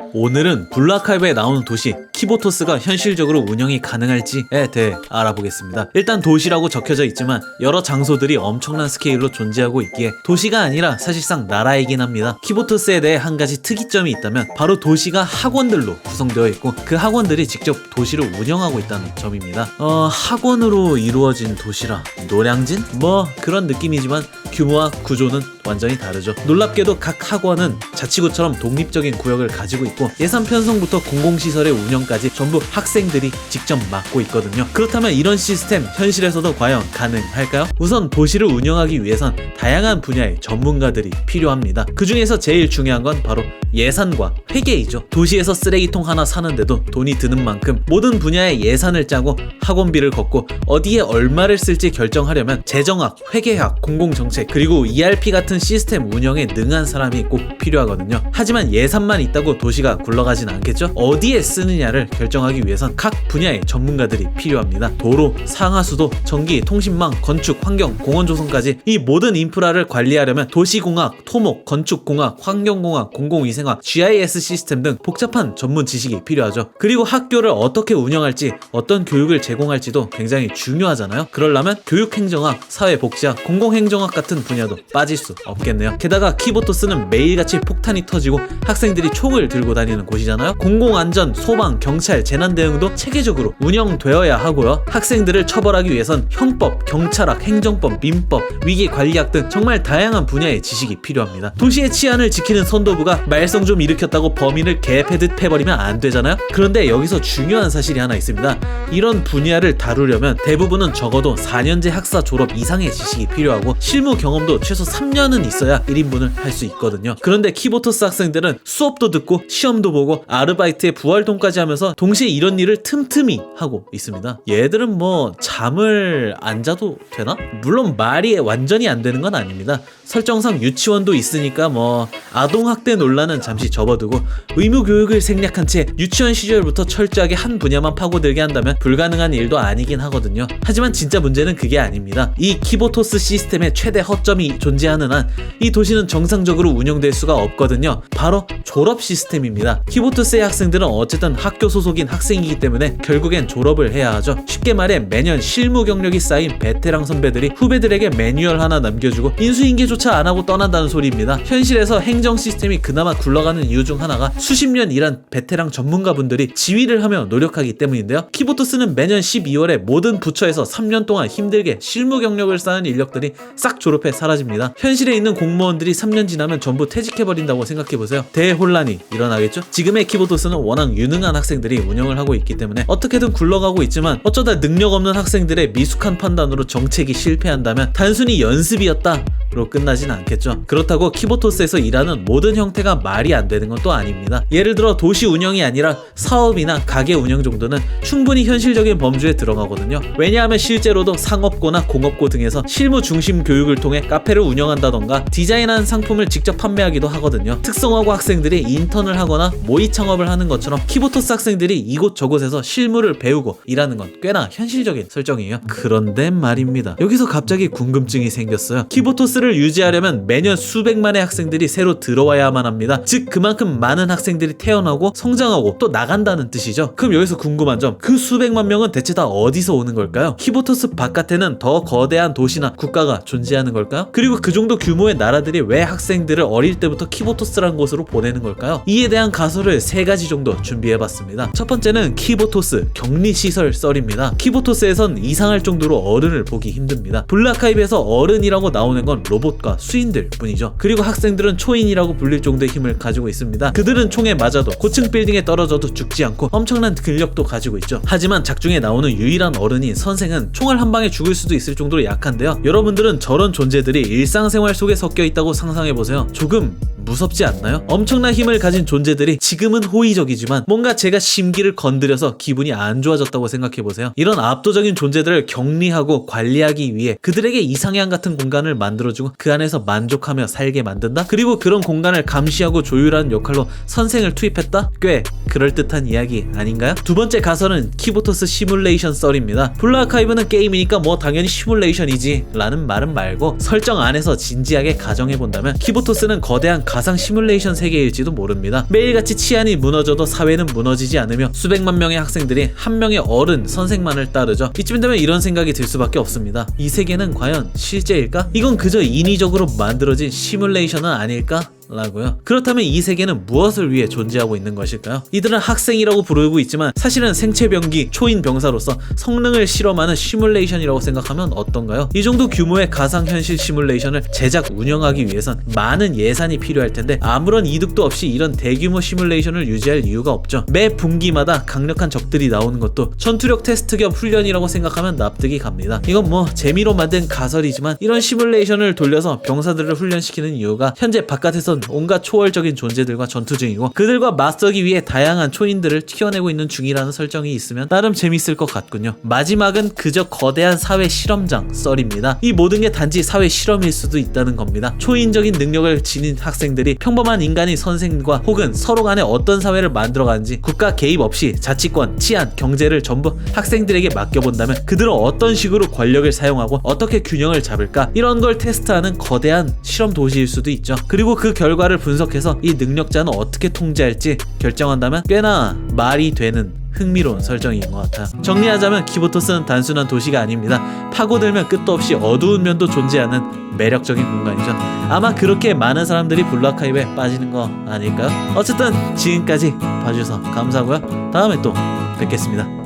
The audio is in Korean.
오늘은 블루아카이브에 나오는 도시 키보토스가 현실적으로 운영이 가능할지에 대해 알아보겠습니다. 일단 도시라고 적혀져 있지만 여러 장소들이 엄청난 스케일로 존재하고 있기에 도시가 아니라 사실상 나라이긴 합니다. 키보토스에 대해 한 가지 특이점이 있다면 바로 도시가 학원들로 구성되어 있고 그 학원들이 직접 도시를 운영하고 있다는 점입니다. 학원으로 이루어진 도시라 노량진? 뭐 그런 느낌이지만 규모와 구조는 완전히 다르죠. 놀랍게도 각 학원은 자치구처럼 독립적인 구역을 가지고 있고 예산 편성부터 공공시설의 운영까지 전부 학생들이 직접 맡고 있거든요. 그렇다면 이런 시스템 현실에서도 과연 가능할까요? 우선 도시를 운영하기 위해선 다양한 분야의 전문가들이 필요합니다. 그 중에서 제일 중요한 건 바로 예산과 회계이죠. 도시에서 쓰레기통 하나 사는데도 돈이 드는 만큼 모든 분야의 예산을 짜고 학원비를 걷고 어디에 얼마를 쓸지 결정하려면 재정학, 회계학, 공공정책 그리고 ERP 같은 시스템 운영에 능한 사람이 꼭 필요하거든요. 하지만 예산만 있다고 도시가 굴러가진 않겠죠? 어디에 쓰느냐를 결정하기 위해선 각 분야의 전문가들이 필요합니다. 도로, 상하수도, 전기, 통신망, 건축, 환경, 공원 조성까지 이 모든 인프라를 관리하려면 도시공학, 토목, 건축공학, 환경공학, 공공위생학, GIS 시스템 등 복잡한 전문 지식이 필요하죠. 그리고 학교를 어떻게 운영할지, 어떤 교육을 제공할지도 굉장히 중요하잖아요. 그러려면 교육행정학, 사회복지학, 공공행정학 같은 분야도 빠질 수 없겠네요. 게다가 키보토스는 매일같이 폭탄이 터지고 학생들이 총을 들고 다니는 곳이잖아요. 공공안전, 소방, 경찰, 재난대응도 체계적으로 운영되어야 하고요. 학생들을 처벌하기 위해선 형법, 경찰학, 행정법, 민법, 위기관리학 등 정말 다양한 분야의 지식이 필요합니다. 도시의 치안을 지키는 선도부가 말썽 좀 일으켰다고 범인을 개패듯 패버리면 안 되잖아요. 그런데 여기서 중요한 사실이 하나 있습니다. 이런 분야를 다루려면 대부분은 적어도 4년제 학사 졸업 이상의 지식이 필요하고 실무 경험도 최소 3년은 있어야 1인분을 할 수 있거든요. 그런데 키보토스 학생들은 수업도 듣고 시험도 보고 아르바이트에 부활동까지 하면서 동시에 이런 일을 틈틈이 하고 있습니다. 얘들은 뭐 잠을 안 자도 되나? 물론 말이 완전히 안 되는 건 아닙니다. 설정상 유치원도 있으니까 뭐 아동학대 논란은 잠시 접어두고 의무교육을 생략한 채 유치원 시절부터 철저하게 한 분야만 파고들게 한다면 불가능한 일도 아니긴 하거든요. 하지만 진짜 문제는 그게 아닙니다. 이 키보토스 시스템의 최대 허점이 존재하는 한 이 도시는 정상적으로 운영될 수가 없거든요. 바로 졸업 시스템입니다. 키보토스의 학생들은 어쨌든 학교 소속인 학생이기 때문에 결국엔 졸업을 해야 하죠. 쉽게 말해 매년 실무 경력이 쌓인 베테랑 선배들이 후배들에게 매뉴얼 하나 남겨주고 인수인계조차 안 하고 떠난다는 소리입니다. 현실에서 행정 시스템이 그나마 굴러가는 이유 중 하나가 수십 년 일한 베테랑 전문가분들이 지휘를 하며 노력하기 때문인데요. 키보토스는 매년 12월에 모든 부처에서 3년 동안 힘들게 실무 경력을 쌓은 인력들이 싹 졸업해 사라집니다. 현실에 있는 공무원들이 3년 지나면 전부 퇴직해버린다고 생각해보세요. 대혼란이 일어나겠죠? 지금의 키보토스는 워낙 유능한 학생들이 운영을 하고 있기 때문에 어떻게든 굴러가고 있지만 어쩌다 능력 없는 학생들의 미숙한 판단으로 정책이 실패한다면 단순히 연습이었다 로 끝나진 않겠죠. 그렇다고 키보토스에서 일하는 모든 형태가 말이 안 되는 건 또 아닙니다. 예를 들어 도시 운영이 아니라 사업이나 가게 운영 정도는 충분히 현실적인 범주에 들어가거든요. 왜냐하면 실제로도 상업고나 공업고 등에서 실무 중심 교육을 통해 카페를 운영한다던가 디자인한 상품을 직접 판매하기도 하거든요. 특성화고 학생들이 인턴을 하거나 모의 창업을 하는 것처럼 키보토스 학생들이 이곳 저곳에서 실무를 배우고 일하는 건 꽤나 현실적인 설정이에요. 그런데 말입니다. 여기서 갑자기 궁금증이 생겼어요. 키보토스를 유지하려면 매년 수백만의 학생들이 새로 들어와야만 합니다. 즉 그만큼 많은 학생들이 태어나고 성장하고 또 나간다는 뜻이죠. 그럼 여기서 궁금한 점, 그 수백만 명은 대체 다 어디서 오는 걸까요? 키보토스 바깥에는 더 거대한 도시나 국가가 존재하는 걸까요? 그리고 그 정도 규모의 나라들이 왜 학생들을 어릴 때부터 키보토스란 곳으로 보내는 걸까요? 이에 대한 가설을 3가지 정도 준비해봤습니다. 첫 번째는 키보토스 격리시설 썰입니다. 키보토스에선 이상할 정도로 어른을 보기 힘듭니다. 블루아카이브에서 어른이라고 나오는 건 로봇과 수인들 뿐이죠. 그리고 학생들은 초인이라고 불릴 정도의 힘을 가지고 있습니다. 그들은 총에 맞아도 고층 빌딩에 떨어져도 죽지 않고 엄청난 근력도 가지고 있죠. 하지만 작중에 나오는 유일한 어른인 선생은 총알 한 방에 죽을 수도 있을 정도로 약한데요. 여러분들은 저런 존재들이 일상생활 속에 섞여 있다고 상상해보세요. 조금 무섭지 않나요? 엄청난 힘을 가진 존재들이 지금은 호의적이지만 뭔가 제가 심기를 건드려서 기분이 안 좋아졌다고 생각해보세요. 이런 압도적인 존재들을 격리하고 관리하기 위해 그들에게 이상향 같은 공간을 만들어주고 그 안에서 만족하며 살게 만든다? 그리고 그런 공간을 감시하고 조율하는 역할로 선생을 투입했다? 꽤 그럴듯한 이야기 아닌가요? 두 번째 가설은 키보토스 시뮬레이션 썰입니다. 블루아카이브는 게임이니까 뭐 당연히 시뮬레이션이지 라는 말은 말고 설정 안에서 진지하게 가정해본다면 키보토스는 거대한 가상 시뮬레이션 세계일지도 모릅니다. 매일같이 치안이 무너져도 사회는 무너지지 않으며 수백만 명의 학생들이 한 명의 어른 선생만을 따르죠. 이쯤 되면 이런 생각이 들 수밖에 없습니다. 이 세계는 과연 실제일까? 이건 그저 인위적으로 만들어진 시뮬레이션은 아닐까? 라고요. 그렇다면 이 세계는 무엇을 위해 존재하고 있는 것일까요? 이들은 학생이라고 부르고 있지만 사실은 생체병기 초인 병사로서 성능을 실험하는 시뮬레이션이라고 생각하면 어떤가요? 이 정도 규모의 가상현실 시뮬레이션을 제작 운영하기 위해선 많은 예산이 필요할 텐데 아무런 이득도 없이 이런 대규모 시뮬레이션을 유지할 이유가 없죠. 매 분기마다 강력한 적들이 나오는 것도 전투력 테스트 겸 훈련이라고 생각하면 납득이 갑니다. 이건 뭐 재미로 만든 가설이지만 이런 시뮬레이션을 돌려서 병사들을 훈련시키는 이유가 현재 바깥에서 온갖 초월적인 존재들과 전투 중이고 그들과 맞서기 위해 다양한 초인들을 튀어내고 있는 중이라는 설정이 있으면 나름 재밌을 것 같군요. 마지막은 그저 거대한 사회 실험장 썰입니다. 이 모든 게 단지 사회 실험일 수도 있다는 겁니다. 초인적인 능력을 지닌 학생들이 평범한 인간의 선생과 혹은 서로 간에 어떤 사회를 만들어가는지 국가 개입 없이 자치권, 치안, 경제를 전부 학생들에게 맡겨본다면 그들은 어떤 식으로 권력을 사용하고 어떻게 균형을 잡을까 이런 걸 테스트하는 거대한 실험 도시일 수도 있죠. 그리고 그 결과를 분석해서 이 능력자는 어떻게 통제할지 결정한다면 꽤나 말이 되는 흥미로운 설정인 것 같아요. 정리하자면 키보토스는 단순한 도시가 아닙니다. 파고들면 끝도 없이 어두운 면도 존재하는 매력적인 공간이죠. 아마 그렇게 많은 사람들이 블루아카이브에 빠지는 거 아닐까요? 어쨌든 지금까지 봐주셔서 감사하고요. 다음에 또 뵙겠습니다.